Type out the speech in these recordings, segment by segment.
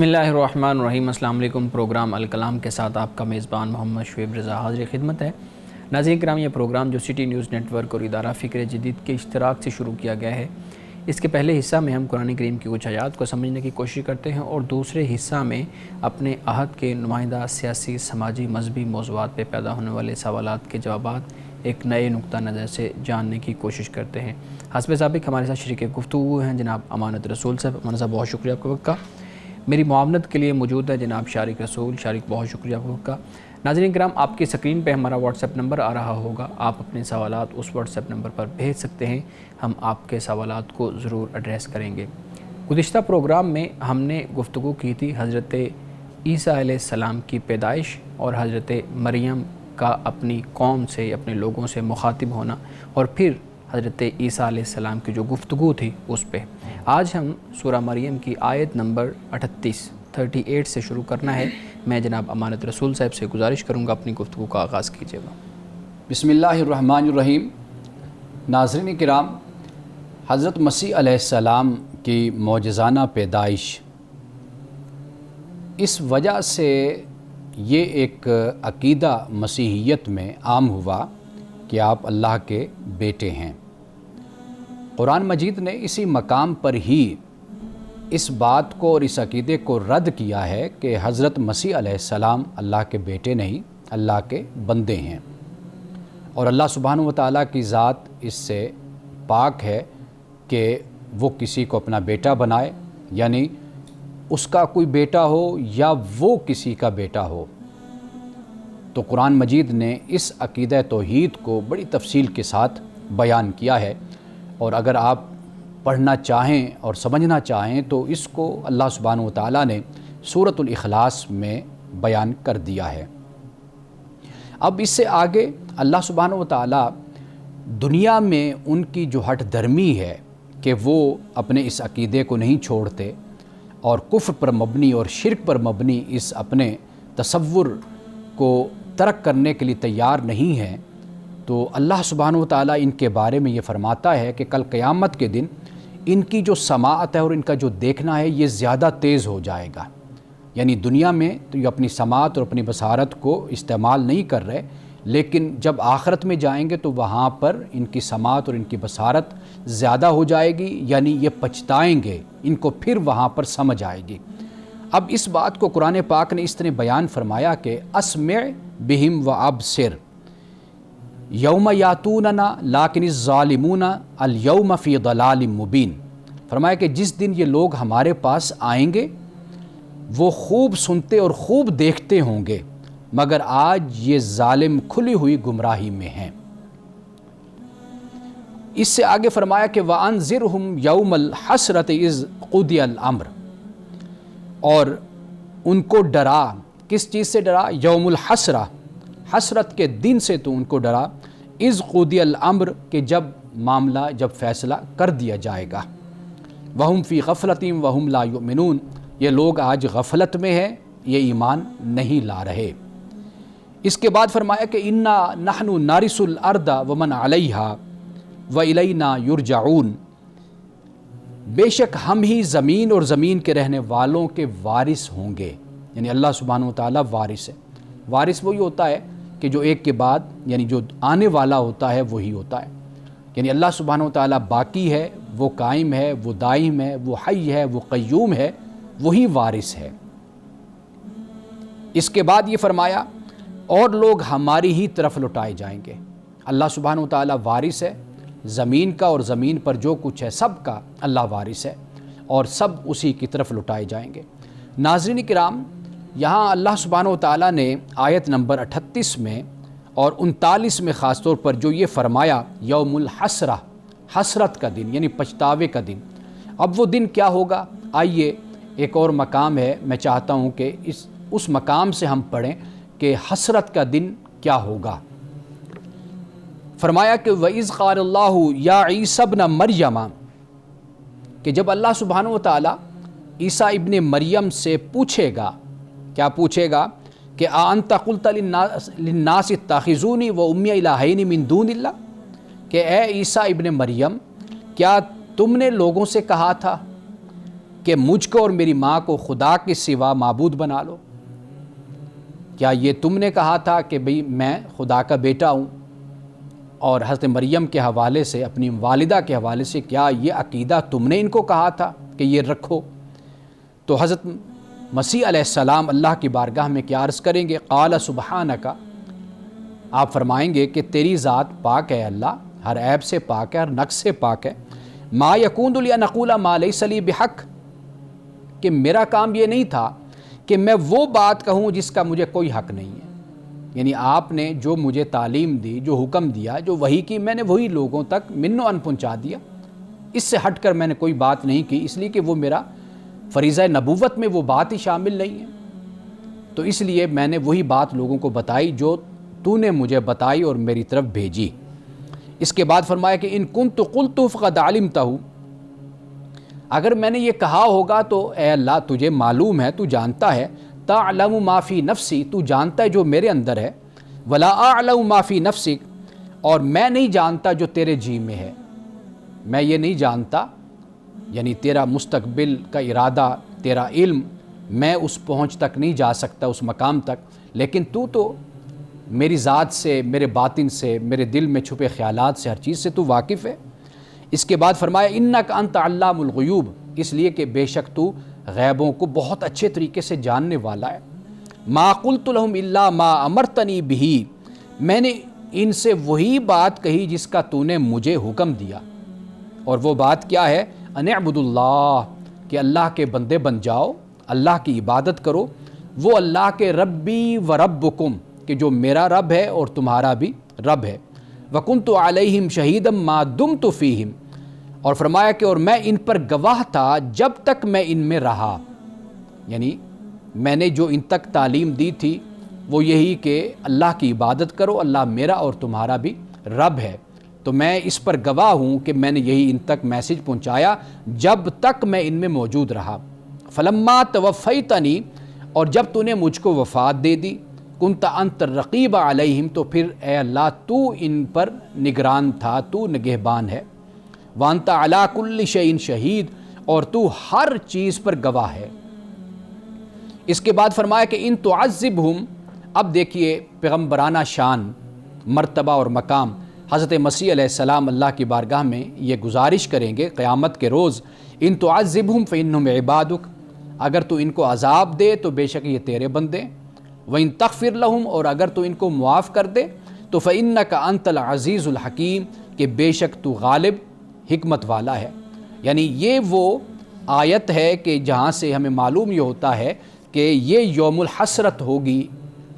بسم اللہ الرحمن الرحیم۔ السلام علیکم۔ پروگرام الکلام کے ساتھ آپ کا میزبان محمد شعیب رضا حاضر خدمت ہے۔ ناظرین کرام، یہ پروگرام جو سٹی نیوز نیٹ ورک اور ادارہ فکر جدید کے اشتراک سے شروع کیا گیا ہے، اس کے پہلے حصہ میں ہم قرآن کریم کی کچھ آیات کو سمجھنے کی کوشش کرتے ہیں اور دوسرے حصہ میں اپنے عہد کے نمائندہ سیاسی، سماجی، مذہبی موضوعات پہ پیدا ہونے والے سوالات کے جوابات ایک نئے نقطہ نظر سے جاننے کی کوشش کرتے ہیں۔ حسب سابق ہمارے ساتھ شریک گفتگو ہیں جناب امانت رسول صاحب۔ امانت صاحب، بہت شکریہ آپ کے وقت کا۔ میری معاونت کے لیے موجود ہے جناب شارق رسول۔ شارق، بہت شکریہ آپ کا۔ ناظرین کرام، آپ کی سکرین پہ ہمارا واٹس ایپ نمبر آ رہا ہوگا، آپ اپنے سوالات اس واٹس ایپ نمبر پر بھیج سکتے ہیں، ہم آپ کے سوالات کو ضرور ایڈریس کریں گے۔ گزشتہ پروگرام میں ہم نے گفتگو کی تھی حضرت عیسیٰ علیہ السلام کی پیدائش اور حضرت مریم کا اپنی قوم سے، اپنے لوگوں سے مخاطب ہونا، اور پھر حضرت عیسیٰ علیہ السلام کی جو گفتگو تھی اس پہ۔ آج ہم سورہ مریم کی آیت نمبر 38 سے شروع کرنا ہے۔ میں جناب امانت رسول صاحب سے گزارش کروں گا اپنی گفتگو کا آغاز کیجیے گا۔ بسم اللہ الرحمن الرحیم۔ ناظرین کرام، حضرت مسیح علیہ السلام کی معجزانہ پیدائش، اس وجہ سے یہ ایک عقیدہ مسیحیت میں عام ہوا کہ آپ اللہ کے بیٹے ہیں۔ قرآن مجید نے اسی مقام پر ہی اس بات کو اور اس عقیدے کو رد کیا ہے کہ حضرت مسیح علیہ السلام اللہ کے بیٹے نہیں، اللہ کے بندے ہیں، اور اللہ سبحانہ و تعالیٰ کی ذات اس سے پاک ہے کہ وہ کسی کو اپنا بیٹا بنائے، یعنی اس کا کوئی بیٹا ہو یا وہ کسی کا بیٹا ہو۔ تو قرآن مجید نے اس عقیدہ توحید کو بڑی تفصیل کے ساتھ بیان کیا ہے، اور اگر آپ پڑھنا چاہیں اور سمجھنا چاہیں تو اس کو اللہ سبحانہ و تعالیٰ نے سورۃ الاخلاص میں بیان کر دیا ہے۔ اب اس سے آگے اللہ سبحانہ و تعالیٰ دنیا میں ان کی جو ہٹ درمی ہے کہ وہ اپنے اس عقیدے کو نہیں چھوڑتے اور کفر پر مبنی اور شرک پر مبنی اس اپنے تصور کو ترک کرنے کے لیے تیار نہیں ہیں، تو اللہ سبحانہ و تعالیٰ ان کے بارے میں یہ فرماتا ہے کہ کل قیامت کے دن ان کی جو سماعت ہے اور ان کا جو دیکھنا ہے یہ زیادہ تیز ہو جائے گا۔ یعنی دنیا میں تو یہ اپنی سماعت اور اپنی بصارت کو استعمال نہیں کر رہے، لیکن جب آخرت میں جائیں گے تو وہاں پر ان کی سماعت اور ان کی بصارت زیادہ ہو جائے گی، یعنی یہ پچھتائیں گے، ان کو پھر وہاں پر سمجھ آئے گی۔ اب اس بات کو قرآن پاک نے اس طرح بیان فرمایا کہ اسمع بہم و ابصر یوم یاتوننا لیکن الظالمون الیوم فی ضلال مبین۔ فرمایا کہ جس دن یہ لوگ ہمارے پاس آئیں گے وہ خوب سنتے اور خوب دیکھتے ہوں گے، مگر آج یہ ظالم کھلی ہوئی گمراہی میں ہیں۔ اس سے آگے فرمایا کہ وَأَنذِرْهُمْ يَوْمَ الْحَسْرَةِ إِذْ قُضِيَ الْأَمْرُ، اور ان کو ڈرا، کس چیز سے ڈرا؟ یوم الحسرہ، حسرت کے دن سے تو ان کو ڈرا، اذ قضی الامر، کہ جب معاملہ، جب فیصلہ کر دیا جائے گا۔ وہم فی غفلۃ وہم لا یؤمنون، یہ لوگ آج غفلت میں ہیں، یہ ایمان نہیں لا رہے۔ اس کے بعد فرمایا کہ انا نحن نارث الارض ومن علیہا والینا یرجعون، بے شک ہم ہی زمین اور زمین کے رہنے والوں کے وارث ہوں گے۔ یعنی اللہ سبحانہ و تعالیٰ وارث ہے۔ وارث وہی ہوتا ہے کہ جو ایک کے بعد، یعنی جو آنے والا ہوتا ہے وہی ہوتا ہے۔ یعنی اللہ سبحانہ و تعالیٰ باقی ہے، وہ قائم ہے، وہ دائم ہے، وہ حی ہے، وہ قیوم ہے، وہی وارث ہے۔ اس کے بعد یہ فرمایا اور لوگ ہماری ہی طرف لوٹائے جائیں گے۔ اللہ سبحانہ و تعالیٰ وارث ہے زمین کا، اور زمین پر جو کچھ ہے سب کا اللہ وارث ہے، اور سب اسی کی طرف لوٹائے جائیں گے۔ ناظرین کرام، یہاں اللہ سبحانہ و تعالیٰ نے آیت نمبر 38 میں اور 39 میں خاص طور پر جو یہ فرمایا یوم الحسرہ، حسرت کا دن یعنی پچھتاوے کا دن۔ اب وہ دن کیا ہوگا؟ آئیے ایک اور مقام ہے، میں چاہتا ہوں کہ اس مقام سے ہم پڑھیں کہ حسرت کا دن کیا ہوگا۔ فرمایا کہ وَإِذْ قَالَ اللَّهُ يَا عِيسَى ابْنَ مَرْيَمَ، کہ جب اللہ سبحانہ و تعالیٰ عیسیٰ ابن مریم سے پوچھے گا، کیا پوچھے گا؟ کہ اَأَنْتَ قُلْتَ لِلنَّاسِ اتَّخِذُونِي وَأُمِّيَ إِلَٰهَيْنِ مِن دُونِ اللَّهِ، کہ اے عیسیٰ ابن مریم، کیا تم نے لوگوں سے کہا تھا کہ مجھ کو اور میری ماں کو خدا کے سوا معبود بنا لو؟ کیا یہ تم نے کہا تھا کہ بھئی میں خدا کا بیٹا ہوں؟ اور حضرت مریم کے حوالے سے، اپنی والدہ کے حوالے سے، کیا یہ عقیدہ تم نے ان کو کہا تھا کہ یہ رکھو؟ تو حضرت مسیح علیہ السلام اللہ کی بارگاہ میں کیا عرض کریں گے؟ قال سبحانک، آپ فرمائیں گے کہ تیری ذات پاک ہے اللہ، ہر عیب سے پاک ہے، ہر نقص سے پاک ہے۔ ما یکون لی ان اقول ما لیس لی بحق، کہ میرا کام یہ نہیں تھا کہ میں وہ بات کہوں جس کا مجھے کوئی حق نہیں ہے۔ یعنی آپ نے جو مجھے تعلیم دی، جو حکم دیا، جو وحی کی، میں نے وہی لوگوں تک من و ان پہنچا دیا، اس سے ہٹ کر میں نے کوئی بات نہیں کی، اس لیے کہ وہ میرا فریضہ نبوت میں وہ بات ہی شامل نہیں ہے۔ تو اس لیے میں نے وہی بات لوگوں کو بتائی جو تو نے مجھے بتائی اور میری طرف بھیجی۔ اس کے بعد فرمایا کہ ان کنت قلت فقد علمتہ، اگر میں نے یہ کہا ہوگا تو اے اللہ تجھے معلوم ہے، تو جانتا ہے، تعلم ما فی نفسی، تو جانتا ہے جو میرے اندر ہے، ولا اعلم ما فی نفسک، اور میں نہیں جانتا جو تیرے جی میں ہے، میں یہ نہیں جانتا، یعنی تیرا مستقبل کا ارادہ، تیرا علم، میں اس پہنچ تک نہیں جا سکتا، اس مقام تک، لیکن تو میری ذات سے، میرے باطن سے، میرے دل میں چھپے خیالات سے، ہر چیز سے تو واقف ہے۔ اس کے بعد فرمایا انک انت علام الغیوب، اس لیے کہ بے شک تو غیبوں کو بہت اچھے طریقے سے جاننے والا ہے۔ ما قلت لهم الا ما امرتنی بہ، میں نے ان سے وہی بات کہی جس کا تو نے مجھے حکم دیا، اور وہ بات کیا ہے؟ ان اعبدوا اللہ، کہ اللہ کے بندے بن جاؤ، اللہ کی عبادت کرو، وہ اللہ کے ربی و ربکم، کہ جو میرا رب ہے اور تمہارا بھی رب ہے۔ وکنت علیہم شہیدا ما دمت فیہم، اور فرمایا کہ اور میں ان پر گواہ تھا جب تک میں ان میں رہا، یعنی میں نے جو ان تک تعلیم دی تھی وہ یہی کہ اللہ کی عبادت کرو، اللہ میرا اور تمہارا بھی رب ہے، تو میں اس پر گواہ ہوں کہ میں نے یہی ان تک میسج پہنچایا جب تک میں ان میں موجود رہا۔ فلما توفیتنی، اور جب تو نے مجھ کو وفات دے دی، کنت انت الرقیب علیہم، تو پھر اے اللہ تو ان پر نگران تھا، تو نگہبان ہے۔ وانت علی کل شیء شہید، اور تو ہر چیز پر گواہ ہے۔ اس کے بعد فرمایا کہ ان تعذبہم، اب دیکھیے پیغمبرانہ شان، مرتبہ اور مقام، حضرت مسیح علیہ السلام اللہ کی بارگاہ میں یہ گزارش کریں گے قیامت کے روز، ان تعذبہم فإنہم عبادک، اگر تو ان کو عذاب دے تو بے شک یہ تیرے بندے، وَإِن تغفر لَهُمْ، اور اگر تو ان کو معاف کر دے تو فَإِنَّكَ أَنْتَ الْعَزِيزُ الْحَكِيمُ، کہ بے شک تو غالب حکمت والا ہے۔ یعنی یہ وہ آیت ہے کہ جہاں سے ہمیں معلوم یہ ہوتا ہے کہ یہ یوم الحسرت ہوگی،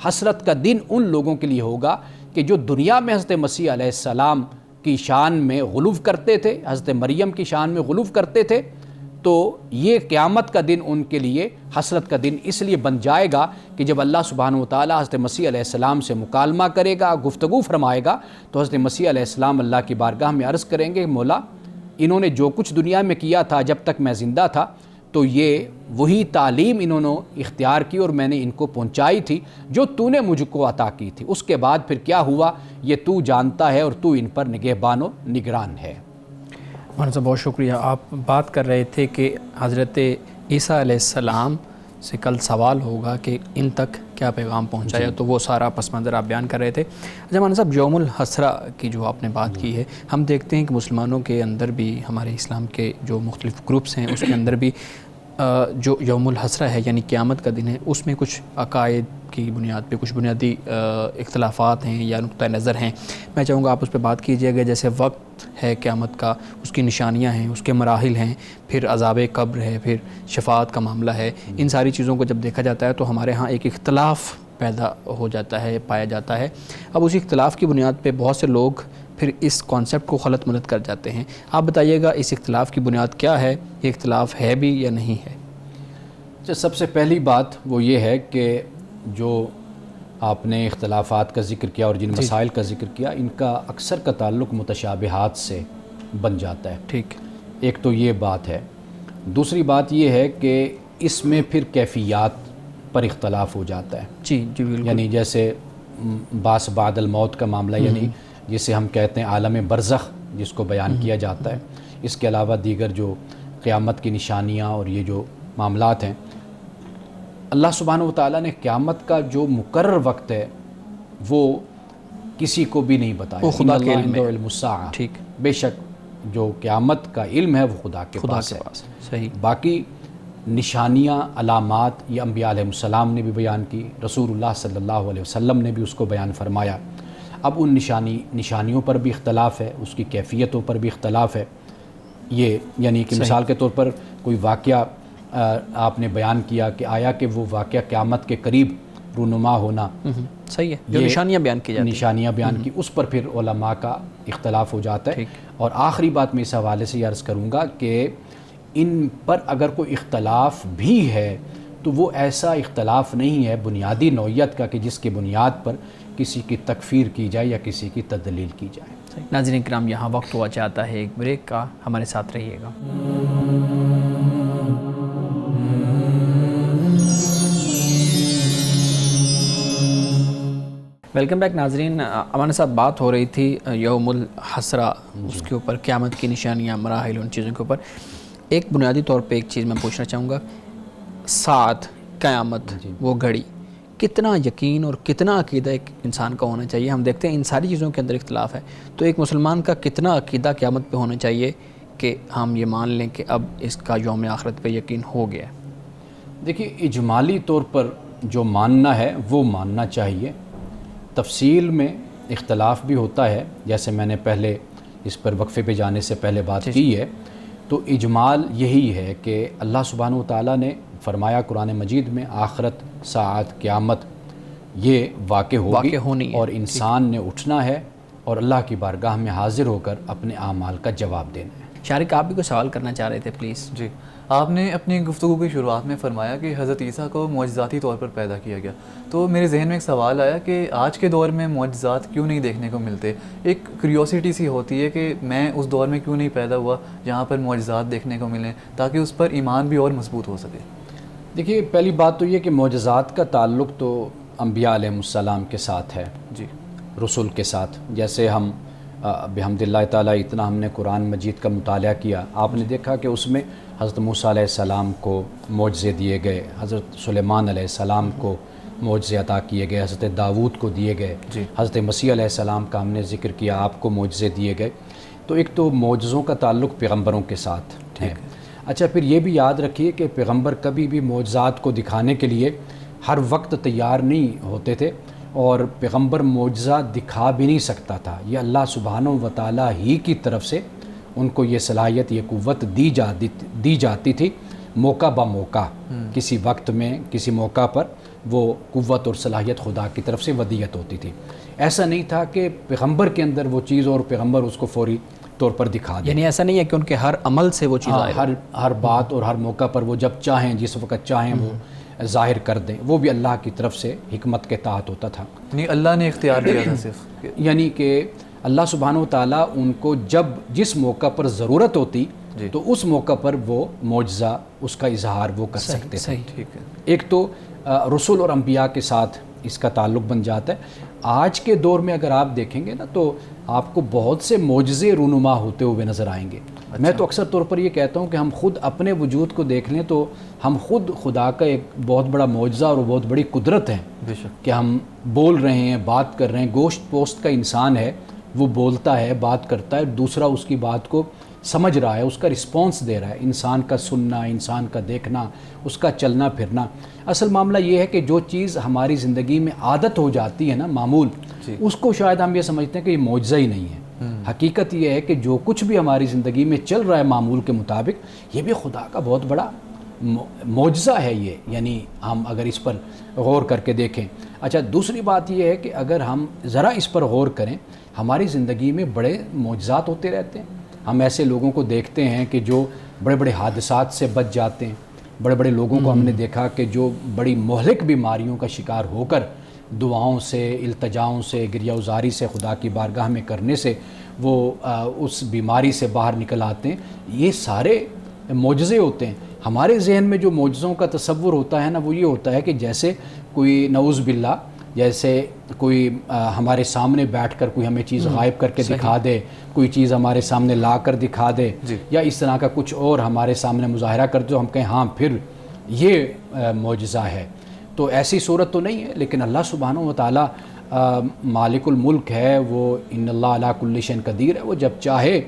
حسرت کا دن ان لوگوں کے لیے ہوگا کہ جو دنیا میں حضرت مسیح علیہ السلام کی شان میں غلو کرتے تھے، حضرت مریم کی شان میں غلو کرتے تھے، تو یہ قیامت کا دن ان کے لیے حسرت کا دن اس لیے بن جائے گا کہ جب اللہ سبحانہ وتعالی حضرت مسیح علیہ السلام سے مکالمہ کرے گا، گفتگو فرمائے گا، تو حضرت مسیح علیہ السلام اللہ کی بارگاہ میں عرض کریں گے مولا انہوں نے جو کچھ دنیا میں کیا تھا جب تک میں زندہ تھا، تو یہ وہی تعلیم انہوں نے اختیار کی اور میں نے ان کو پہنچائی تھی جو تو نے مجھ کو عطا کی تھی، اس کے بعد پھر کیا ہوا یہ تو جانتا ہے اور تو ان پر نگہبان و نگران ہے۔ مولانا صاحب بہت شکریہ۔ آپ بات کر رہے تھے کہ حضرت عیسیٰ علیہ السلام سے کل سوال ہوگا کہ ان تک کیا پیغام پہنچایا، تو وہ سارا پس منظر آپ بیان کر رہے تھے۔ اچھا مولانا صاحب، یوم الحسرہ کی جو آپ نے بات کی ہے، ہم دیکھتے ہیں کہ مسلمانوں کے اندر بھی، ہمارے اسلام کے جو مختلف گروپس ہیں اس کے اندر بھی جو یوم الحسرہ ہے یعنی قیامت کا دن ہے، اس میں کچھ عقائد کی بنیاد پہ کچھ بنیادی اختلافات ہیں یا نقطہ نظر ہیں، میں چاہوں گا آپ اس پہ بات کیجیے گا۔ جیسے وقت ہے قیامت کا، اس کی نشانیاں ہیں، اس کے مراحل ہیں، پھر عذاب قبر ہے، پھر شفاعت کا معاملہ ہے، ان ساری چیزوں کو جب دیکھا جاتا ہے تو ہمارے ہاں ایک اختلاف پیدا ہو جاتا ہے، پایا جاتا ہے۔ اب اسی اختلاف کی بنیاد پہ بہت سے لوگ پھر اس کانسیپٹ کو غلط ملت کر جاتے ہیں۔ آپ بتائیے گا اس اختلاف کی بنیاد کیا ہے، یہ اختلاف ہے بھی یا نہیں ہے؟ سب سے پہلی بات وہ یہ ہے کہ جو آپ نے اختلافات کا ذکر کیا اور جن مسائل کا ذکر کیا، ان کا اکثر کا تعلق متشابہات سے بن جاتا ہے۔ ٹھیک، ایک تو یہ بات ہے۔ دوسری بات یہ ہے کہ اس میں پھر کیفیات پر اختلاف ہو جاتا ہے۔ جی جی بالکل، یعنی جیسے باس بعد الموت کا معاملہ، یعنی جسے ہم کہتے ہیں عالم برزخ، جس کو بیان کیا جاتا ہے، اس کے علاوہ دیگر جو قیامت کی نشانیاں اور یہ جو معاملات ہیں، اللہ سبحانہ و تعالیٰ نے قیامت کا جو مقرر وقت ہے وہ کسی کو بھی نہیں بتایا، وہ خدا کے علم ہے، علم الساعہ، ٹھیک، بے شک جو قیامت کا علم ہے وہ خدا کے پاس ہے۔ صحیح۔ باقی نشانیاں، علامات یہ انبیاء علیہ السلام نے بھی بیان کی، رسول اللہ صلی اللہ علیہ وسلم نے بھی اس کو بیان فرمایا۔ اب ان نشانیوں پر بھی اختلاف ہے، اس کی کیفیتوں پر بھی اختلاف ہے۔ یہ یعنی کہ مثال کے طور پر کوئی واقعہ آپ نے بیان کیا کہ آیا کہ وہ واقعہ قیامت کے قریب رونما ہونا، صحیح ہے، جو نشانیاں بیان کی جاتی ہیں، نشانیاں بیان کی، اس پر پھر علماء کا اختلاف ہو جاتا ہے۔ اور آخری بات میں اس حوالے سے یہ عرض کروں گا کہ ان پر اگر کوئی اختلاف بھی ہے تو وہ ایسا اختلاف نہیں ہے بنیادی نوعیت کا کہ جس کی بنیاد پر کسی کی تکفیر کی جائے یا کسی کی تدلیل کی جائے۔ ناظرین کرام، یہاں وقت ہوا چاہتا ہے ایک بریک کا، ہمارے ساتھ رہیے گا۔ ویلکم بیک ناظرین، ہمارے ساتھ بات ہو رہی تھی یوم الحسرہ، اس کے اوپر قیامت کی نشانیاں، مراحل، ان چیزوں کے اوپر۔ ایک بنیادی طور پہ ایک چیز میں پوچھنا چاہوں گا، ساعت، قیامت، وہ گھڑی، کتنا یقین اور کتنا عقیدہ ایک انسان کا ہونا چاہیے؟ ہم دیکھتے ہیں ان ساری چیزوں کے اندر اختلاف ہے، تو ایک مسلمان کا کتنا عقیدہ قیامت پہ ہونا چاہیے کہ ہم یہ مان لیں کہ اب اس کا یوم آخرت پہ یقین ہو گیا ہے؟ دیکھیے، اجمالی طور پر جو ماننا ہے وہ ماننا چاہیے، تفصیل میں اختلاف بھی ہوتا ہے، جیسے میں نے پہلے اس پر وقفے پہ جانے سے پہلے بات کی ہے۔ تو اجمال یہی ہے کہ اللہ سبحانہ و تعالیٰ نے فرمایا قرآن مجید میں آخرت، ساعت، قیامت یہ واقع ہوگی اور انسان نے اٹھنا ہے اور اللہ کی بارگاہ میں حاضر ہو کر اپنے اعمال کا جواب دینا ہے۔ شارق، آپ بھی کوئی سوال کرنا چاہ رہے تھے، پلیز۔ جی، آپ نے اپنی گفتگو کی شروعات میں فرمایا کہ حضرت عیسیٰ کو معجزاتی طور پر پیدا کیا گیا، تو میرے ذہن میں ایک سوال آیا کہ آج کے دور میں معجزات کیوں نہیں دیکھنے کو ملتے؟ ایک کیوریوسٹی سی ہوتی ہے کہ میں اس دور میں کیوں نہیں پیدا ہوا جہاں پر معجزات دیکھنے کو ملیں، تاکہ اس پر ایمان بھی اور مضبوط ہو سکے۔ دیکھیے، پہلی بات تو یہ کہ معجزات کا تعلق تو انبیاء علیہ السلام کے ساتھ ہے، جی، رسول کے ساتھ۔ جیسے ہم بحمد اللہ تعالیٰ اتنا ہم نے قرآن مجید کا مطالعہ کیا، آپ نے دیکھا کہ اس میں حضرت موسیٰ علیہ السلام کو معجزے دیے گئے، حضرت سلیمان علیہ السلام کو معجزے عطا کیے گئے، حضرت داود کو دیے گئے، حضرت مسیح علیہ السلام کا ہم نے ذکر کیا، آپ کو معجزے دیے گئے۔ تو ایک تو معجزوں کا تعلق پیغمبروں کے ساتھ ہے۔ اچھا، پھر یہ بھی یاد رکھیے کہ پیغمبر کبھی بھی معجزات کو دکھانے کے لیے ہر وقت تیار نہیں ہوتے تھے، اور پیغمبر معجزہ دکھا بھی نہیں سکتا تھا۔ یہ اللہ سبحانہ و تعالیٰ ہی کی طرف سے ان کو یہ صلاحیت، یہ قوت دی جاتی تھی، موقع با موقع، کسی وقت میں کسی موقع پر وہ قوت اور صلاحیت خدا کی طرف سے ودیت ہوتی تھی۔ ایسا نہیں تھا کہ پیغمبر کے اندر وہ چیز اور پیغمبر اس کو فوری طور پر دکھا دیں، یعنی ایسا نہیں ہے کہ ان کے ہر عمل سے وہ چیز آئے، ہر بات اور ہر موقع پر وہ جب چاہیں، جس وقت چاہیں وہ ظاہر کر دیں، وہ بھی اللہ کی طرف سے حکمت کے تحت ہوتا تھا۔ یعنی اللہ نے اختیار دیا تھا صرف، یعنی کہ اللہ سبحانہ و تعالیٰ ان کو جب جس موقع پر ضرورت ہوتی تو اس موقع پر وہ معجزہ، اس کا اظہار وہ کر سکتے تھے۔ ٹھیک ہے۔ ایک تو رسول اور انبیاء کے ساتھ اس کا تعلق بن جاتا ہے۔ آج کے دور میں اگر آپ دیکھیں گے نا تو آپ کو بہت سے معجزے رونما ہوتے ہوئے نظر آئیں گے۔ میں تو اکثر طور پر یہ کہتا ہوں کہ ہم خود اپنے وجود کو دیکھ لیں تو ہم خود خدا کا ایک بہت بڑا معجزہ اور بہت بڑی قدرت ہے، بے شک، کہ ہم بول رہے ہیں، بات کر رہے ہیں۔ گوشت پوست کا انسان ہے، وہ بولتا ہے، بات کرتا ہے، دوسرا اس کی بات کو سمجھ رہا ہے، اس کا رسپانس دے رہا ہے۔ انسان کا سننا، انسان کا دیکھنا، اس کا چلنا پھرنا۔ اصل معاملہ یہ ہے کہ جو چیز ہماری زندگی میں عادت ہو جاتی ہے نا، معمول، اس کو شاید ہم یہ سمجھتے ہیں کہ یہ معجزہ ہی نہیں ہے۔ حقیقت یہ ہے کہ جو کچھ بھی ہماری زندگی میں چل رہا ہے معمول کے مطابق، یہ بھی خدا کا بہت بڑا معجزہ ہے یہ، یعنی ہم اگر اس پر غور کر کے دیکھیں۔ اچھا، دوسری بات یہ ہے کہ اگر ہم ذرا اس پر غور کریں، ہماری زندگی میں بڑے معجزات ہوتے رہتے ہیں۔ ہم ایسے لوگوں کو دیکھتے ہیں کہ جو بڑے بڑے حادثات سے بچ جاتے ہیں، بڑے بڑے لوگوں کو ہم نے دیکھا کہ جو بڑی مہلک بیماریوں کا شکار ہو کر دعاؤں سے، التجاؤں سے، گریہ وزاری سے خدا کی بارگاہ میں کرنے سے وہ اس بیماری سے باہر نکل آتے ہیں۔ یہ سارے معجزے ہوتے ہیں۔ ہمارے ذہن میں جو معجزوں کا تصور ہوتا ہے نا، وہ یہ ہوتا ہے کہ جیسے کوئی نعوذ باللہ جیسے کوئی ہمارے سامنے بیٹھ کر کوئی ہمیں چیز غائب کر کے دکھا دے، کوئی چیز ہمارے سامنے لا کر دکھا دے، یا اس طرح کا کچھ اور ہمارے سامنے مظاہرہ کر دے، ہم کہیں ہاں پھر یہ معجزہ ہے. تو ایسی صورت تو نہیں ہے، لیکن اللہ سبحانہ و تعالیٰ مالک الملک ہے، وہ ان اللہ علی کل شیء قدیر ہے، وہ جب چاہے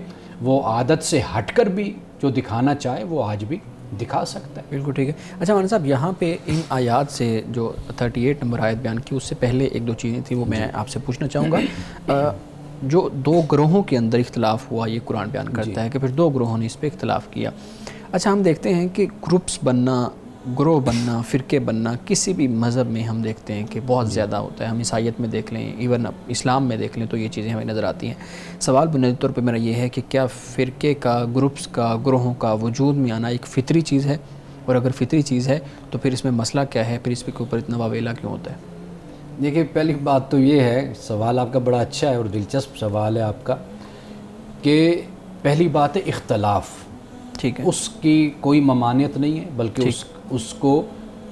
وہ عادت سے ہٹ کر بھی جو دکھانا چاہے وہ آج بھی دکھا سکتا ہے. بالکل ٹھیک ہے. اچھا مولانا صاحب، یہاں پہ ان آیات سے جو 38 نمبر آیت بیان کی، اس سے پہلے ایک دو چیزیں تھیں وہ میں آپ سے پوچھنا چاہوں گا. جو دو گروہوں کے اندر اختلاف ہوا، یہ قرآن بیان کرتا ہے کہ پھر دو گروہوں نے اس پہ اختلاف کیا. اچھا، ہم دیکھتے ہیں کہ گروپس بننا، گروہ بننا، فرقے بننا کسی بھی مذہب میں ہم دیکھتے ہیں کہ بہت زیادہ ہوتا ہے. ہم عیسائیت میں دیکھ لیں، ایون اسلام میں دیکھ لیں تو یہ چیزیں ہمیں نظر آتی ہیں. سوال بنیادی طور پہ میرا یہ ہے کہ کیا فرقے کا، گروپس کا، گروہوں کا وجود میں آنا ایک فطری چیز ہے؟ اور اگر فطری چیز ہے تو پھر اس میں مسئلہ کیا ہے؟ پھر اس کے اوپر اتنا واویلا کیوں ہوتا ہے؟ دیکھیے، پہلی بات تو یہ ہے، سوال آپ کا بڑا اچھا ہے اور دلچسپ سوال ہے آپ کا، کہ پہلی بات ہے اختلاف. ٹھیک ہے، اس کی کوئی ممانعت نہیں ہے، بلکہ اس کو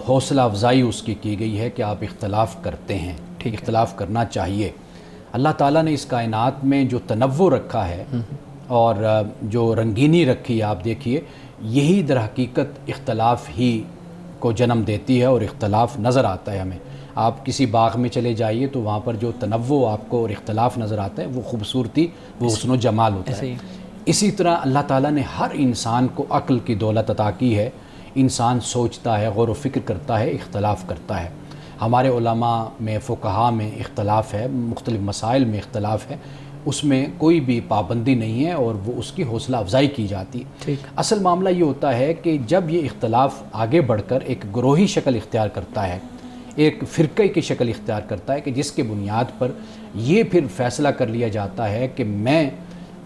حوصلہ افزائی اس کی گئی ہے کہ آپ اختلاف کرتے ہیں، اختلاف کرنا چاہیے. اللہ تعالیٰ نے اس کائنات میں جو تنوع رکھا ہے اور جو رنگینی رکھی ہے، آپ دیکھیے، یہی در حقیقت اختلاف ہی کو جنم دیتی ہے اور اختلاف نظر آتا ہے ہمیں. آپ کسی باغ میں چلے جائیے تو وہاں پر جو تنوع آپ کو اور اختلاف نظر آتا ہے، وہ خوبصورتی، وہ حسن و جمال ہوتا ہے. اسی طرح اللہ تعالیٰ نے ہر انسان کو عقل کی دولت عطا کی ہے. انسان سوچتا ہے، غور و فکر کرتا ہے، اختلاف کرتا ہے. ہمارے علماء میں، فقہاء میں اختلاف ہے، مختلف مسائل میں اختلاف ہے، اس میں کوئی بھی پابندی نہیں ہے اور وہ اس کی حوصلہ افزائی کی جاتی ہے. اصل معاملہ یہ ہوتا ہے کہ جب یہ اختلاف آگے بڑھ کر ایک گروہی شکل اختیار کرتا ہے، ایک فرقے کی شکل اختیار کرتا ہے، کہ جس کے بنیاد پر یہ پھر فیصلہ کر لیا جاتا ہے کہ میں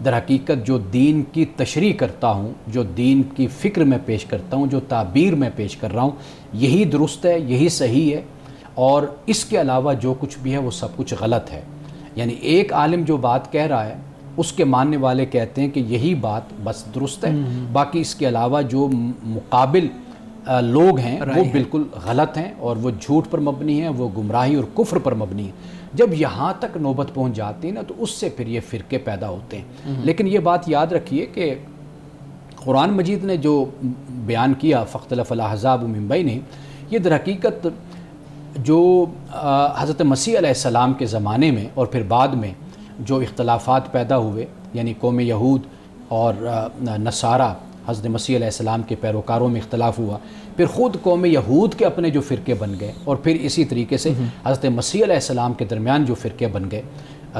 در حقیقت جو دین کی تشریح کرتا ہوں، جو دین کی فکر میں پیش کرتا ہوں، جو تعبیر میں پیش کر رہا ہوں، یہی درست ہے، یہی صحیح ہے، اور اس کے علاوہ جو کچھ بھی ہے وہ سب کچھ غلط ہے. یعنی ایک عالم جو بات کہہ رہا ہے، اس کے ماننے والے کہتے ہیں کہ یہی بات بس درست ہے، باقی اس کے علاوہ جو مقابل لوگ ہیں وہ بالکل غلط ہیں اور وہ جھوٹ پر مبنی ہیں، وہ گمراہی اور کفر پر مبنی ہیں. جب یہاں تک نوبت پہنچ جاتی ہے نا، تو اس سے پھر یہ فرقے پیدا ہوتے ہیں. لیکن یہ بات یاد رکھیے کہ قرآن مجید نے جو بیان کیا، فاختلف الاحزاب من بینہم، یہ در حقیقت جو حضرت مسیح علیہ السلام کے زمانے میں اور پھر بعد میں جو اختلافات پیدا ہوئے، یعنی قوم یہود اور نصارہ، حضرت مسیح علیہ السلام کے پیروکاروں میں اختلاف ہوا، پھر خود قوم یہود کے اپنے جو فرقے بن گئے، اور پھر اسی طریقے سے حضرت مسیح علیہ السلام کے درمیان جو فرقے بن گئے،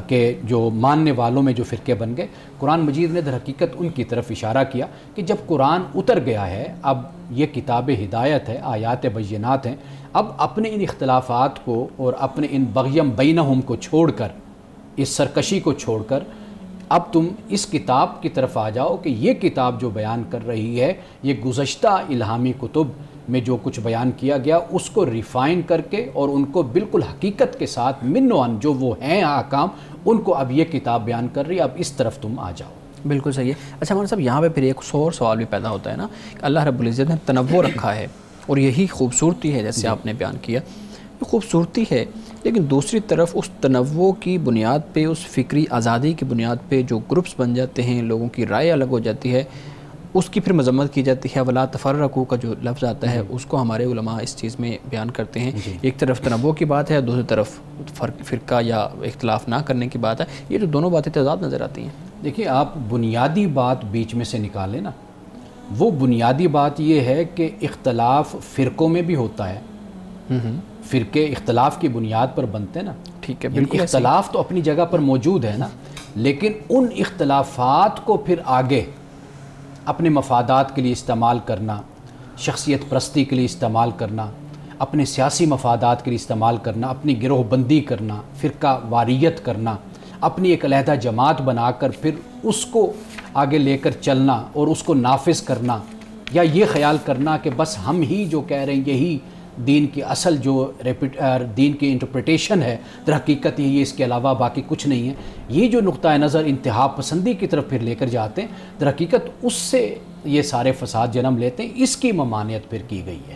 کہ جو ماننے والوں میں جو فرقے بن گئے، قرآن مجید نے در حقیقت ان کی طرف اشارہ کیا کہ جب قرآن اتر گیا ہے، اب یہ کتاب ہدایت ہے، آیات بینات ہیں، اب اپنے ان اختلافات کو اور اپنے ان بغیم بینہم کو چھوڑ کر، اس سرکشی کو چھوڑ کر، اب تم اس کتاب کی طرف آ جاؤ کہ یہ کتاب جو بیان کر رہی ہے، یہ گزشتہ الہامی کتب میں جو کچھ بیان کیا گیا اس کو ریفائن کر کے اور ان کو بالکل حقیقت کے ساتھ من و عن جو وہ ہیں احکام، ان کو اب یہ کتاب بیان کر رہی ہے، اب اس طرف تم آ جاؤ. بالکل صحیح ہے. اچھا مولانا صاحب، یہاں پہ پھر ایک اور سوال بھی پیدا ہوتا ہے نا، کہ اللہ رب العزت نے تنوع رکھا ہے اور یہی خوبصورتی ہے، جیسے آپ نے بیان کیا، یہ خوبصورتی ہے، لیکن دوسری طرف اس تنوع کی بنیاد پہ، اس فکری آزادی کی بنیاد پہ جو گروپس بن جاتے ہیں، لوگوں کی رائے الگ ہو جاتی ہے، اس کی پھر مذمت کی جاتی ہے. ولا تفرقوا کا جو لفظ آتا ہے، اس کو ہمارے علماء اس چیز میں بیان کرتے ہیں. ایک طرف تنوع کی بات ہے، دوسری طرف فرقہ یا اختلاف نہ کرنے کی بات ہے. یہ جو دونوں باتیں تضاد نظر آتی ہیں. دیکھیے، آپ بنیادی بات بیچ میں سے نکالیں نا، وہ بنیادی بات یہ ہے کہ اختلاف فرقوں میں بھی ہوتا ہے. فرقے اختلاف کی بنیاد پر بنتے ہیں نا. ٹھیک ہے، بالکل. اختلاف تو اپنی جگہ پر موجود ہے نا، لیکن ان اختلافات کو پھر آگے اپنے مفادات کے لیے استعمال کرنا، شخصیت پرستی کے لیے استعمال کرنا، اپنے سیاسی مفادات کے لیے استعمال کرنا، اپنی گروہ بندی کرنا، فرقہ واریت کرنا، اپنی ایک علیحدہ جماعت بنا کر پھر اس کو آگے لے کر چلنا اور اس کو نافذ کرنا، یا یہ خیال کرنا کہ بس ہم ہی جو کہہ رہے ہیں یہی دین کی اصل جو دین کی انٹرپریٹیشن ہے، در حقیقت یہی ہے، اس کے علاوہ باقی کچھ نہیں ہے. یہ جو نقطہ نظر انتہا پسندی کی طرف پھر لے کر جاتے ہیں، در حقیقت اس سے یہ سارے فساد جنم لیتے ہیں. اس کی ممانعت پھر کی گئی ہے.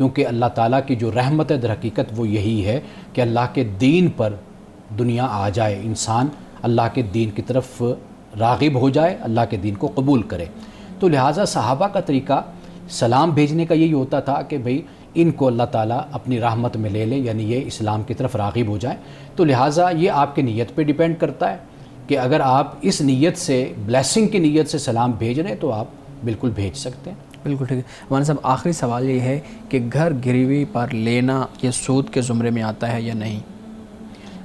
کیونکہ اللہ تعالیٰ کی جو رحمت ہے در حقیقت وہ یہی ہے کہ اللہ کے دین پر دنیا آ جائے، انسان اللہ کے دین کی طرف راغب ہو جائے، اللہ کے دین کو قبول کرے۔ تو لہٰذا صحابہ کا طریقہ سلام بھیجنے کا یہی ہوتا تھا کہ بھئی ان کو اللہ تعالیٰ اپنی رحمت میں لے لے، یعنی یہ اسلام کی طرف راغب ہو جائیں۔ تو لہٰذا یہ آپ کی نیت پہ ڈیپینڈ کرتا ہے کہ اگر آپ اس نیت سے، بلیسنگ کی نیت سے سلام بھیج رہے ہیں تو آپ بالکل بھیج سکتے ہیں۔ بالکل ٹھیک ہے مولانا صاحب، آخری سوال یہ ہے کہ گھر گروی پر لینا یہ سود کے زمرے میں آتا ہے یا نہیں؟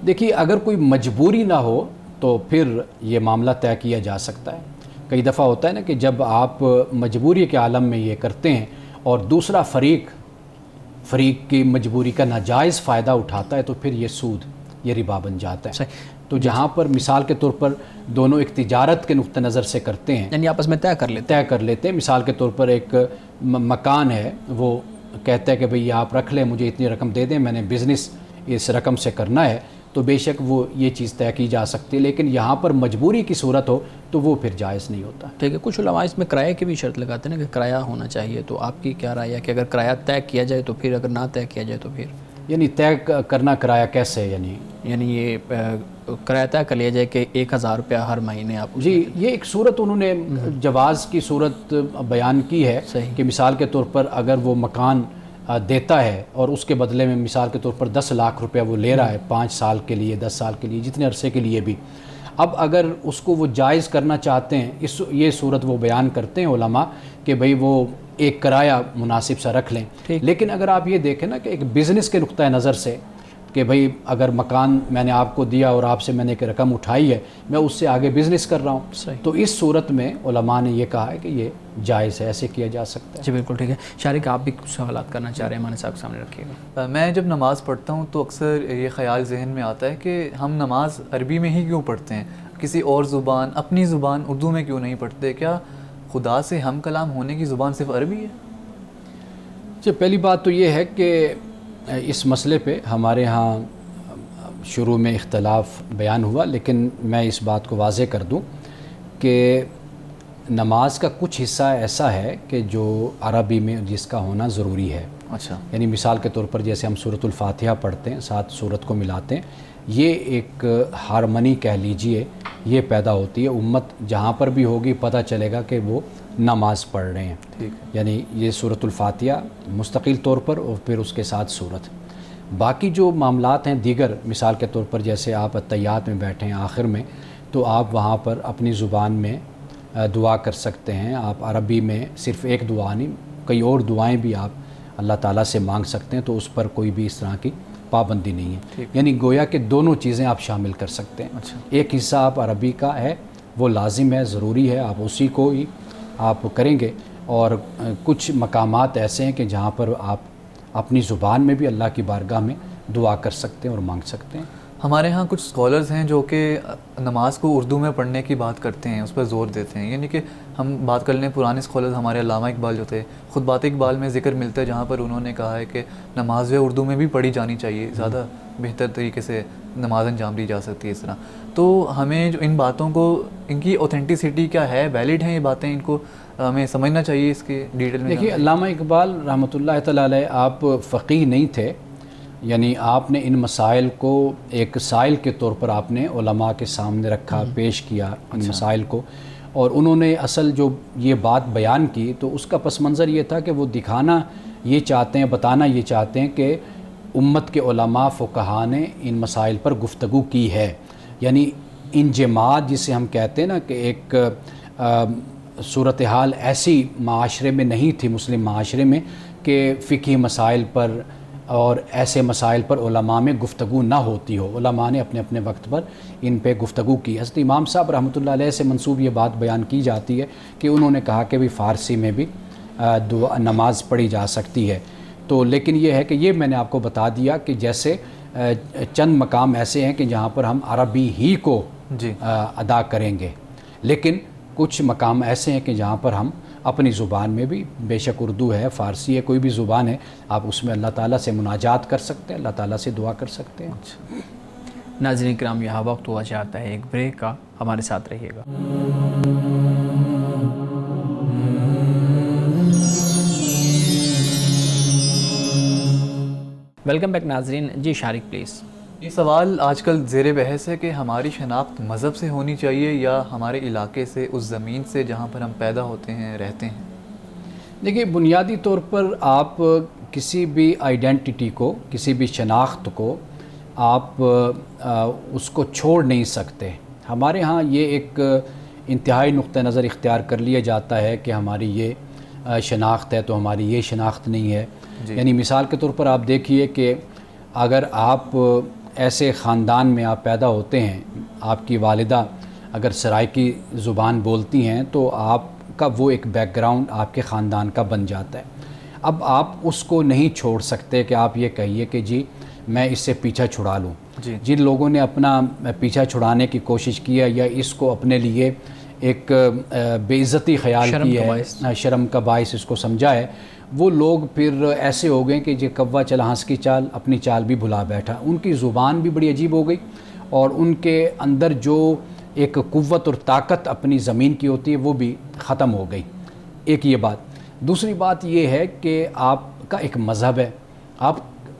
دیکھیے اگر کوئی مجبوری نہ ہو تو پھر یہ معاملہ طے کیا جا سکتا ہے۔ کئی دفعہ ہوتا ہے نا کہ جب آپ مجبوری کے عالم میں یہ کرتے ہیں اور دوسرا فریق کی مجبوری کا ناجائز فائدہ اٹھاتا ہے تو پھر یہ سود، یہ ربا بن جاتا ہے۔ صحیح۔ تو جہاں پر مثال کے طور پر دونوں ایک تجارت کے نقطہ نظر سے کرتے ہیں، یعنی آپس میں طے کر لیتے ہیں، مثال کے طور پر ایک مکان ہے، وہ کہتا ہے کہ بھئی آپ رکھ لیں، مجھے اتنی رقم دے دیں، میں نے بزنس اس رقم سے کرنا ہے، تو بے شک وہ یہ چیز طے کی جا سکتی ہے، لیکن یہاں پر مجبوری کی صورت ہو تو وہ پھر جائز نہیں ہوتا۔ ٹھیک ہے، کچھ علماء اس میں کرایہ کی بھی شرط لگاتے ہیں نا کہ کرایہ ہونا چاہیے، تو آپ کی کیا رائے ہے کہ اگر کرایہ طے کیا جائے تو پھر، اگر نہ طے کیا جائے تو پھر؟ یعنی طے کرنا کرایہ کیسے؟ یعنی یہ کرایہ طے کر لیا جائے کہ 1000 روپیہ ہر مہینے آپ؟ جی، یہ ایک صورت انہوں نے جواز کی صورت بیان کی ہے کہ مثال کے طور پر اگر وہ مکان دیتا ہے اور اس کے بدلے میں مثال کے طور پر 10 لاکھ روپیہ وہ لے رہا ہے 5 سال کے لیے، 10 سال کے لیے، جتنے عرصے کے لیے بھی، اب اگر اس کو وہ جائز کرنا چاہتے ہیں، یہ صورت وہ بیان کرتے ہیں علماء کہ بھئی وہ ایک کرایہ مناسب سا رکھ لیں۔ لیکن اگر آپ یہ دیکھیں نا کہ ایک بزنس کے نقطہ نظر سے کہ بھئی اگر مکان میں نے آپ کو دیا اور آپ سے میں نے ایک رقم اٹھائی ہے، میں اس سے آگے بزنس کر رہا ہوں، تو اس صورت میں علماء نے یہ کہا ہے کہ یہ جائز ہے، ایسے کیا جا سکتا ہے۔ جی بالکل ٹھیک ہے۔ شارق، آپ بھی کچھ سوالات کرنا چاہ رہے ہیں، ہمارے صاحب سامنے رکھیے گا۔ میں جب نماز پڑھتا ہوں تو اکثر یہ خیال ذہن میں آتا ہے کہ ہم نماز عربی میں ہی کیوں پڑھتے ہیں، کسی اور زبان، اپنی زبان اردو میں کیوں نہیں پڑھتے؟ کیا خدا سے ہم کلام ہونے کی زبان صرف عربی ہے؟ جی، پہلی بات تو یہ ہے کہ اس مسئلے پہ ہمارے ہاں شروع میں اختلاف بیان ہوا، لیکن میں اس بات کو واضح کر دوں کہ نماز کا کچھ حصہ ایسا ہے کہ جو عربی میں جس کا ہونا ضروری ہے۔ اچھا، یعنی مثال کے طور پر جیسے ہم سورۃ الفاتحہ پڑھتے ہیں، 7 سورت کو ملاتے ہیں، یہ ایک ہارمنی کہہ لیجئے یہ پیدا ہوتی ہے، امت جہاں پر بھی ہوگی پتہ چلے گا کہ وہ نماز پڑھ رہے ہیں۔ ٹھیک، یعنی یہ سورۃ الفاتحہ مستقل طور پر اور پھر اس کے ساتھ سورت۔ باقی جو معاملات ہیں دیگر، مثال کے طور پر جیسے آپ اتحیات میں بیٹھے ہیں آخر میں، تو آپ وہاں پر اپنی زبان میں دعا کر سکتے ہیں۔ آپ عربی میں صرف ایک دعا نہیں، کئی اور دعائیں بھی آپ اللہ تعالیٰ سے مانگ سکتے ہیں، تو اس پر کوئی بھی اس طرح کی پابندی نہیں ہے۔ یعنی گویا کہ دونوں چیزیں آپ شامل کر سکتے ہیں۔ اچھا، ایک حصہ آپ عربی کا ہے، وہ لازم ہے، ضروری ہے، آپ اسی کو ہی آپ کریں گے، اور کچھ مقامات ایسے ہیں کہ جہاں پر آپ اپنی زبان میں بھی اللہ کی بارگاہ میں دعا کر سکتے ہیں اور مانگ سکتے ہیں۔ ہمارے ہاں کچھ اسکالرز ہیں جو کہ نماز کو اردو میں پڑھنے کی بات کرتے ہیں، اس پر زور دیتے ہیں، یعنی کہ ہم بات کر لیں پرانے اسکالرز، ہمارے علامہ اقبال جو تھے، خطبات اقبال میں ذکر ملتا ہے جہاں پر انہوں نے کہا ہے کہ نماز جو اردو میں بھی پڑھی جانی چاہیے، زیادہ بہتر طریقے سے نماز انجام دی جا سکتی ہے اس طرح۔ تو ہمیں جو ان باتوں کو، ان کی اوتھینٹسٹی کیا ہے، ویلڈ ہیں یہ باتیں، ان کو ہمیں سمجھنا چاہیے اس کے ڈیٹیل میں۔ دیکھیے علامہ اقبال رحمۃ اللہ تعالیٰ علیہ آپ فقیہ نہیں تھے، یعنی آپ نے ان مسائل کو ایک سائل کے طور پر آپ نے علماء کے سامنے رکھا، پیش کیا ان مسائل کو، اور انہوں نے اصل جو یہ بات بیان کی تو اس کا پس منظر یہ تھا کہ وہ دکھانا یہ چاہتے ہیں، بتانا یہ چاہتے ہیں کہ امت کے علماء فقہاء نے ان مسائل پر گفتگو کی ہے۔ یعنی انجماد جسے ہم کہتے ہیں نا کہ ایک صورتحال ایسی معاشرے میں نہیں تھی، مسلم معاشرے میں، کہ فقہی مسائل پر اور ایسے مسائل پر علماء میں گفتگو نہ ہوتی ہو۔ علماء نے اپنے اپنے وقت پر ان پہ گفتگو کی۔ حضرت امام صاحب رحمۃ اللہ علیہ سے منسوب یہ بات بیان کی جاتی ہے کہ انہوں نے کہا کہ بھی فارسی میں بھی نماز پڑھی جا سکتی ہے۔ تو لیکن یہ ہے کہ یہ میں نے آپ کو بتا دیا کہ جیسے چند مقام ایسے ہیں کہ جہاں پر ہم عربی ہی کو ادا کریں گے، لیکن کچھ مقام ایسے ہیں کہ جہاں پر ہم اپنی زبان میں بھی، بے شک اردو ہے، فارسی ہے، کوئی بھی زبان ہے، آپ اس میں اللہ تعالیٰ سے مناجات کر سکتے ہیں، اللہ تعالیٰ سے دعا کر سکتے ہیں۔ ناظرین کرام، یہاں وقت ہوا چاہتا ہے ایک بریک کا، ہمارے ساتھ رہیے گا۔ ویلکم بیک ناظرین. جی شارق پلیز. یہ سوال آج کل زیر بحث ہے کہ ہماری شناخت مذہب سے ہونی چاہیے یا ہمارے علاقے سے، اس زمین سے جہاں پر ہم پیدا ہوتے ہیں، رہتے ہیں. دیکھیے، بنیادی طور پر آپ کسی بھی آئیڈینٹی کو، کسی بھی شناخت کو آپ اس کو چھوڑ نہیں سکتے. ہمارے ہاں یہ ایک انتہائی نقطہ نظر اختیار کر لیا جاتا ہے کہ ہماری یہ شناخت ہے تو ہماری یہ شناخت نہیں ہے. یعنی مثال کے طور پر آپ دیکھیے کہ اگر آپ ایسے خاندان میں آپ پیدا ہوتے ہیں، آپ کی والدہ اگر سرائیکی زبان بولتی ہیں تو آپ کا وہ ایک بیک گراؤنڈ آپ کے خاندان کا بن جاتا ہے. اب آپ اس کو نہیں چھوڑ سکتے کہ آپ یہ کہیے کہ جی میں اس سے پیچھا چھڑا لوں. جن لوگوں نے اپنا پیچھا چھڑانے کی کوشش کیا یا اس کو اپنے لیے ایک بے عزتی خیال کی ہے، شرم کا باعث اس کو سمجھا ہے، وہ لوگ پھر ایسے ہو گئے کہ جی کوا چلا ہنس کی چال، اپنی چال بھی بھلا بیٹھا. ان کی زبان بھی بڑی عجیب ہو گئی اور ان کے اندر جو ایک قوت اور طاقت اپنی زمین کی ہوتی ہے وہ بھی ختم ہو گئی. ایک یہ بات. دوسری بات یہ ہے کہ آپ کا ایک مذہب ہے.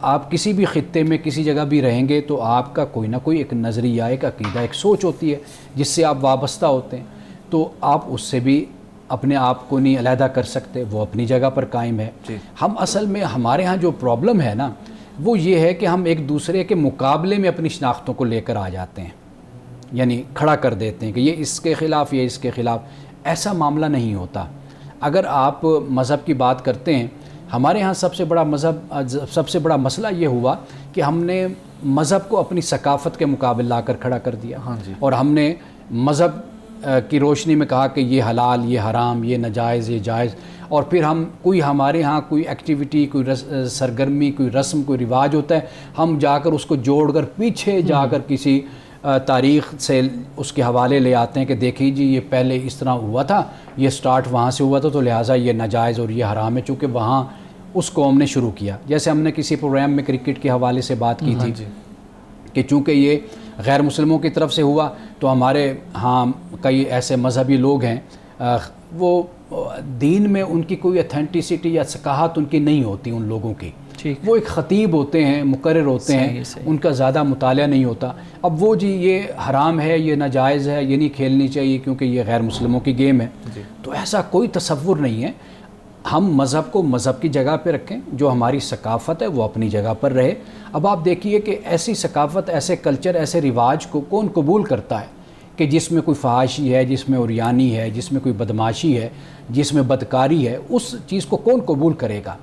آپ کسی بھی خطے میں کسی جگہ بھی رہیں گے تو آپ کا کوئی نہ کوئی ایک نظریہ، ایک عقیدہ، ایک سوچ ہوتی ہے جس سے آپ وابستہ ہوتے ہیں. تو آپ اس سے بھی اپنے آپ کو نہیں علیحدہ کر سکتے، وہ اپنی جگہ پر قائم ہے. ہم اصل میں ہمارے ہاں جو پرابلم ہے نا وہ یہ ہے کہ ہم ایک دوسرے کے مقابلے میں اپنی شناختوں کو لے کر آ جاتے ہیں، یعنی کھڑا کر دیتے ہیں کہ یہ اس کے خلاف، یہ اس کے خلاف. ایسا معاملہ نہیں ہوتا. اگر آپ مذہب کی بات کرتے ہیں، ہمارے ہاں سب سے بڑا مسئلہ یہ ہوا کہ ہم نے مذہب کو اپنی ثقافت کے مقابل لا کر کھڑا کر دیا. اور ہم نے مذہب کی روشنی میں کہا کہ یہ حلال، یہ حرام، یہ ناجائز، یہ جائز. اور پھر ہمارے ہاں کوئی ایکٹیویٹی، کوئی سرگرمی، کوئی رسم، کوئی رواج ہوتا ہے، ہم جا کر اس کو جوڑ کر پیچھے جا کر کسی تاریخ سے اس کے حوالے لے آتے ہیں کہ دیکھیں جی یہ پہلے اس طرح ہوا تھا، یہ سٹارٹ وہاں سے ہوا تھا تو لہٰذا یہ ناجائز اور یہ حرام ہے، چونکہ وہاں اس قوم نے شروع کیا. جیسے ہم نے کسی پروگرام میں کرکٹ کے حوالے سے بات کی تھی کہ چونکہ یہ غیر مسلموں کی طرف سے ہوا تو ہمارے ہاں کئی ایسے مذہبی لوگ ہیں وہ دین میں ان کی کوئی اتھینٹسٹی یا ثقافت ان کی نہیں ہوتی. ان لوگوں کی وہ ایک خطیب ہوتے ہیں، مقرر ہوتے ہیں، ان کا زیادہ مطالعہ نہیں ہوتا. اب وہ جی یہ حرام ہے، یہ ناجائز ہے، یہ نہیں کھیلنی چاہیے کیونکہ یہ غیر مسلموں کی گیم ہے. تو ایسا کوئی تصور نہیں ہے. ہم مذہب کو مذہب کی جگہ پہ رکھیں، جو ہماری ثقافت ہے وہ اپنی جگہ پر رہے. اب آپ دیکھیے کہ ایسی ثقافت، ایسے کلچر، ایسے رواج کو کون قبول کرتا ہے کہ جس میں کوئی فحاشی ہے، جس میں عریانی ہے، جس میں کوئی بدماشی ہے، جس میں بدکاری ہے، اس چیز کو کون قبول کرے گا؟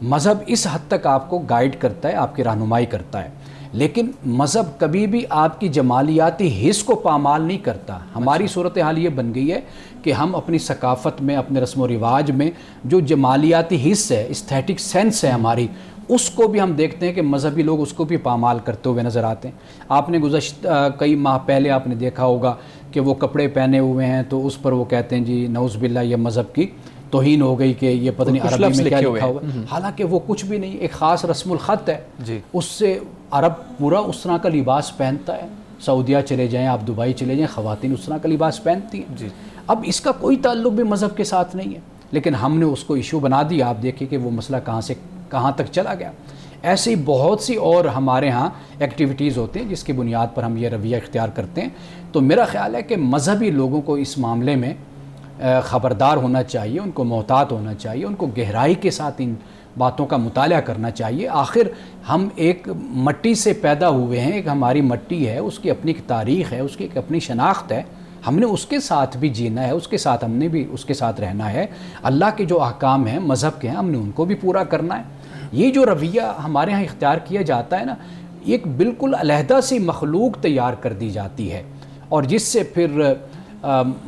مذہب اس حد تک آپ کو گائیڈ کرتا ہے، آپ کی رہنمائی کرتا ہے، لیکن مذہب کبھی بھی آپ کی جمالیاتی حص کو پامال نہیں کرتا. ہماری صورتحال یہ بن گئی ہے کہ ہم اپنی ثقافت میں، اپنے رسم و رواج میں جو جمالیاتی حص ہے، استھیٹک سینس ہے ہماری، اس کو بھی ہم دیکھتے ہیں کہ مذہبی لوگ اس کو بھی پامال کرتے ہوئے نظر آتے ہیں. آپ نے گزشتہ کئی ماہ پہلے آپ نے دیکھا ہوگا کہ وہ کپڑے پہنے ہوئے ہیں تو اس پر وہ کہتے ہیں جی نعوذ باللہ یہ مذہب کی توہین ہو گئی کہ یہ پتہ نہیں عربی میں کیا لکھا ہوا. حالانکہ وہ کچھ بھی نہیں، ایک خاص رسم الخط ہے. اس سے عرب پورا اس طرح کا لباس پہنتا ہے. سعودیہ چلے جائیں، آپ دبئی چلے جائیں، خواتین اس طرح کا لباس پہنتی ہیں. اب اس کا کوئی تعلق بھی مذہب کے ساتھ نہیں ہے، لیکن ہم نے اس کو ایشو بنا دیا. آپ دیکھیں کہ وہ مسئلہ کہاں سے کہاں تک چلا گیا. ایسی بہت سی اور ہمارے ہاں ایکٹیویٹیز ہوتے ہیں جس کی بنیاد پر ہم یہ رویہ اختیار کرتے ہیں. تو میرا خیال ہے کہ مذہبی لوگوں کو اس معاملے میں خبردار ہونا چاہیے، ان کو محتاط ہونا چاہیے، ان کو گہرائی کے ساتھ ان باتوں کا مطالعہ کرنا چاہیے. آخر ہم ایک مٹی سے پیدا ہوئے ہیں، ایک ہماری مٹی ہے، اس کی اپنی ایک تاریخ ہے، اس کی ایک اپنی شناخت ہے. ہم نے اس کے ساتھ بھی جینا ہے، اس کے ساتھ ہم نے بھی اس کے ساتھ رہنا ہے. اللہ کے جو احکام ہیں مذہب کے ہیں، ہم نے ان کو بھی پورا کرنا ہے. یہ جو رویہ ہمارے ہاں اختیار کیا جاتا ہے نا، ایک بالکل علیحدہ سی مخلوق تیار کر دی جاتی ہے، اور جس سے پھر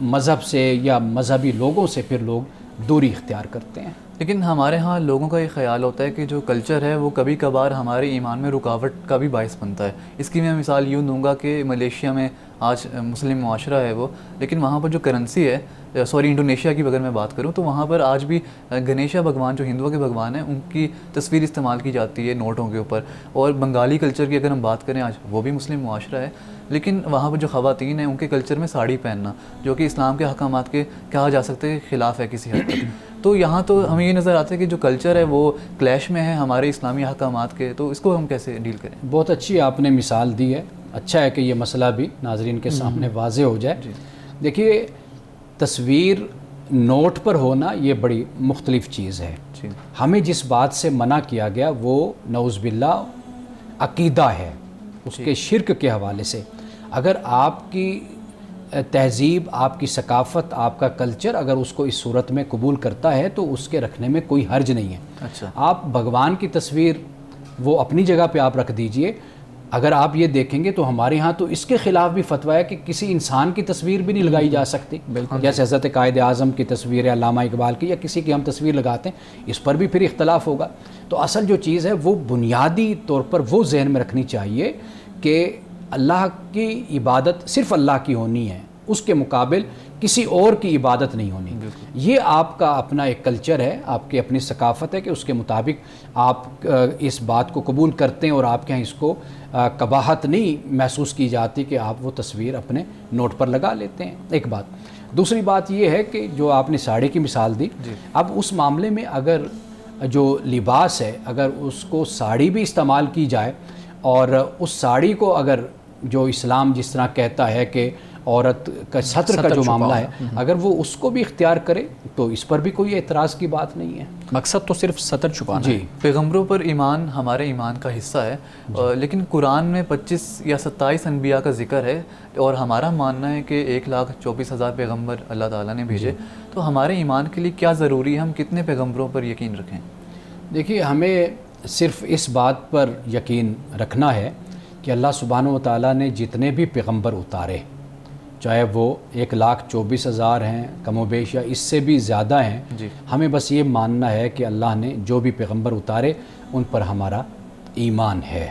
مذہب سے یا مذہبی لوگوں سے پھر لوگ دوری اختیار کرتے ہیں. لیکن ہمارے ہاں لوگوں کا یہ خیال ہوتا ہے کہ جو کلچر ہے وہ کبھی کبھار ہمارے ایمان میں رکاوٹ کا بھی باعث بنتا ہے. اس کی میں مثال یوں دوں گا کہ ملیشیا میں آج مسلم معاشرہ ہے وہ، لیکن وہاں پر جو کرنسی ہے، انڈونیشیا کی اگر میں بات کروں تو وہاں پر آج بھی گنیشا بھگوان جو ہندوؤں کے بھگوان ہیں ان کی تصویر استعمال کی جاتی ہے نوٹوں کے اوپر. اور بنگالی کلچر کی اگر ہم بات کریں آج وہ بھی مسلم معاشرہ ہے، لیکن وہاں پر جو خواتین ہیں ان کے کلچر میں ساڑی پہننا جو کہ اسلام کے احکامات کے کہا جا سکتا ہے خلاف ہے کسی حد تک. تو یہاں تو ہمیں یہ نظر آتا ہے کہ جو کلچر ہے وہ کلیش میں ہے ہمارے اسلامی احکامات کے، تو اس کو ہم کیسے ڈیل کریں؟ بہت اچھی آپ نے مثال دی ہے، اچھا ہے کہ یہ مسئلہ بھی ناظرین کے سامنے واضح ہو جائے۔ دیکھیے، تصویر نوٹ پر ہونا یہ بڑی مختلف چیز ہے۔ ہمیں جس بات سے منع کیا گیا وہ نعوذ باللہ عقیدہ ہے، اس کے شرک کے حوالے سے۔ اگر آپ کی تہذیب، آپ کی ثقافت، آپ کا کلچر اگر اس کو اس صورت میں قبول کرتا ہے تو اس کے رکھنے میں کوئی حرج نہیں ہے۔ اچھا، آپ بھگوان کی تصویر وہ اپنی جگہ پہ آپ رکھ دیجئے۔ اگر آپ یہ دیکھیں گے تو ہمارے ہاں تو اس کے خلاف بھی فتویٰ ہے کہ کسی انسان کی تصویر بھی نہیں لگائی جا سکتی، جیسے حضرت قائد اعظم کی تصویر ہے، علامہ اقبال کی، یا کسی کی ہم تصویر لگاتے ہیں، اس پر بھی پھر اختلاف ہوگا۔ تو اصل جو چیز ہے وہ بنیادی طور پر وہ ذہن میں رکھنی چاہیے کہ اللہ کی عبادت صرف اللہ کی ہونی ہے، اس کے مقابل کسی اور کی عبادت نہیں ہونی۔ یہ آپ کا اپنا ایک کلچر ہے، آپ کی اپنی ثقافت ہے کہ اس کے مطابق آپ اس بات کو قبول کرتے ہیں، اور آپ کے یہاں اس کو قباحت نہیں محسوس کی جاتی کہ آپ وہ تصویر اپنے نوٹ پر لگا لیتے ہیں۔ ایک بات۔ دوسری بات یہ ہے کہ جو آپ نے ساڑی کی مثال دی، اب اس معاملے میں اگر جو لباس ہے اگر اس کو ساڑی بھی استعمال کی جائے، اور اس ساڑی کو اگر جو اسلام جس طرح کہتا ہے کہ عورت کا ستر کا جو معاملہ ہے، اگر وہ اس کو بھی اختیار کرے تو اس پر بھی کوئی اعتراض کی بات نہیں ہے۔ مقصد تو صرف ستر چھپانا ہے۔ پیغمبروں پر ایمان ہمارے ایمان کا حصہ ہے، لیکن قرآن میں 25 یا 27 انبیاء کا ذکر ہے، اور ہمارا ماننا ہے کہ 1,24,000 پیغمبر اللہ تعالیٰ نے بھیجے۔ تو ہمارے ایمان کے لیے کیا ضروری ہے، ہم کتنے پیغمبروں پر یقین رکھیں؟ دیکھیے، ہمیں صرف اس بات پر یقین رکھنا ہے کہ اللہ سبحانہ و تعالیٰ نے جتنے بھی پیغمبر اتارے، چاہے وہ 1,24,000 ہیں کم و بیش یا اس سے بھی زیادہ ہیں، ہمیں بس یہ ماننا ہے کہ اللہ نے جو بھی پیغمبر اتارے ان پر ہمارا ایمان ہے،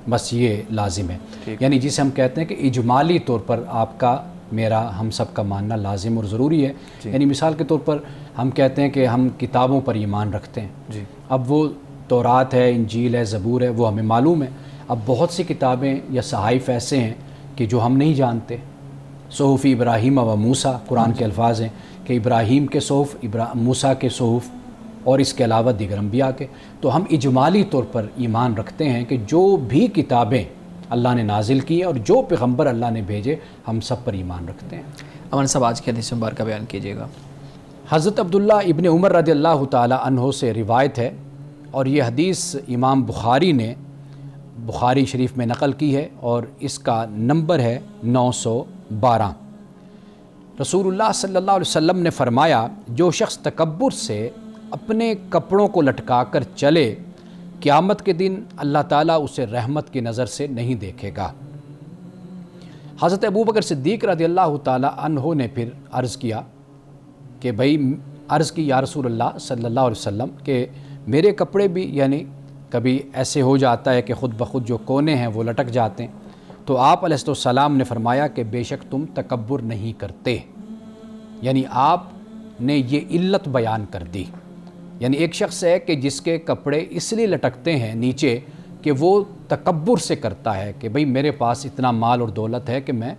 بس یہ لازم ہے۔ یعنی جسے ہم کہتے ہیں کہ اجمالی طور پر آپ کا میرا ہم سب کا ماننا لازم اور ضروری ہے۔ یعنی مثال کے طور پر ہم کہتے ہیں کہ ہم کتابوں پر ایمان رکھتے ہیں، اب وہ تورات ہے، انجیل ہے، زبور ہے، وہ ہمیں معلوم ہے۔ اب بہت سی کتابیں یا صحائف ایسے ہیں کہ جو ہم نہیں جانتے۔ صحف ابراہیم و موسیٰ قرآن کے الفاظ ہیں کہ ابراہیم کے صحف، موسیٰ کے صحف، اور اس کے علاوہ دیگر انبیاء کے۔ تو ہم اجمالی طور پر ایمان رکھتے ہیں کہ جو بھی کتابیں اللہ نے نازل کی ہیں اور جو پیغمبر اللہ نے بھیجے، ہم سب پر ایمان رکھتے ہیں۔ امن صاحب، آج کی حدیث مبارکہ بیان کیجیے گا۔ حضرت عبداللہ ابن عمر رضی اللہ تعالیٰ عنہ سے روایت ہے، اور یہ حدیث امام بخاری نے بخاری شریف میں نقل کی ہے، اور اس کا نمبر ہے 912۔ رسول اللہ صلی اللہ علیہ وسلم نے فرمایا، جو شخص تکبر سے اپنے کپڑوں کو لٹکا کر چلے، قیامت کے دن اللہ تعالیٰ اسے رحمت کی نظر سے نہیں دیکھے گا۔ حضرت ابوبکر صدیق رضی اللہ تعالیٰ عنہ نے پھر عرض کیا کہ عرض کی یا رسول اللہ صلی اللہ علیہ وسلم کہ میرے کپڑے بھی یعنی کبھی ایسے ہو جاتا ہے کہ خود بخود جو کونے ہیں وہ لٹک جاتے ہیں۔ تو آپ علیہ السلام نے فرمایا کہ بے شک تم تکبر نہیں کرتے، یعنی آپ نے یہ علت بیان کر دی۔ یعنی ایک شخص ہے کہ جس کے کپڑے اس لیے لٹکتے ہیں نیچے کہ وہ تکبر سے کرتا ہے کہ بھئی میرے پاس اتنا مال اور دولت ہے کہ میں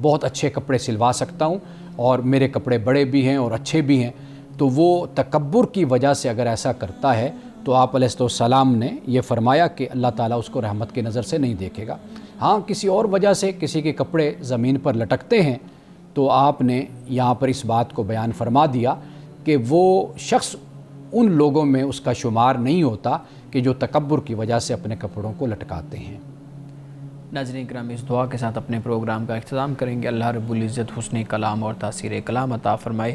بہت اچھے کپڑے سلوا سکتا ہوں، اور میرے کپڑے بڑے بھی ہیں اور اچھے بھی ہیں۔ تو وہ تکبر کی وجہ سے اگر ایسا کرتا ہے تو آپ علیہ السلام نے یہ فرمایا کہ اللہ تعالیٰ اس کو رحمت کی نظر سے نہیں دیکھے گا۔ ہاں، کسی اور وجہ سے کسی کے کپڑے زمین پر لٹکتے ہیں تو آپ نے یہاں پر اس بات کو بیان فرما دیا کہ وہ شخص ان لوگوں میں اس کا شمار نہیں ہوتا کہ جو تکبر کی وجہ سے اپنے کپڑوں کو لٹکاتے ہیں۔ ناظرین کرام، اس دعا کے ساتھ اپنے پروگرام کا اختتام کریں گے۔ اللہ رب العزت حسن کلام اور تاثیر کلام عطا فرمائے،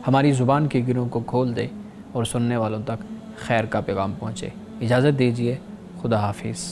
ہماری زبان کے گروں کو کھول دے اور سننے والوں تک خیر کا پیغام پہنچے۔ اجازت دیجیے، خدا حافظ۔